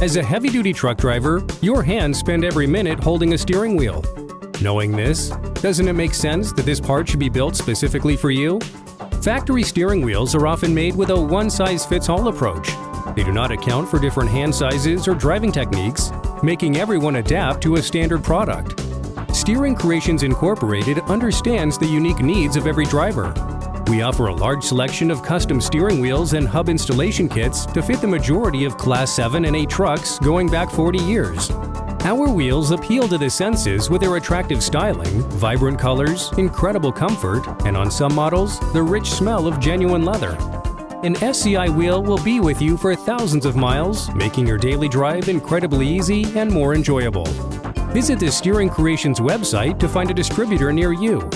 As a heavy-duty truck driver, your hands spend every minute holding a steering wheel. Knowing this, doesn't it make sense that this part should be built specifically for you? Factory steering wheels are often made with a one-size-fits-all approach. They do not account for different hand sizes or driving techniques, making everyone adapt to a standard product. Steering Creations Incorporated understands the unique needs of every driver. We offer a large selection of custom steering wheels and hub installation kits to fit the majority of Class 7 and 8 trucks going back 40 years. Our wheels appeal to the senses with their attractive styling, vibrant colors, incredible comfort, and on some models, the rich smell of genuine leather. An SCI wheel will be with you for thousands of miles, making your daily drive incredibly easy and more enjoyable. Visit the Steering Creations website to find a distributor near you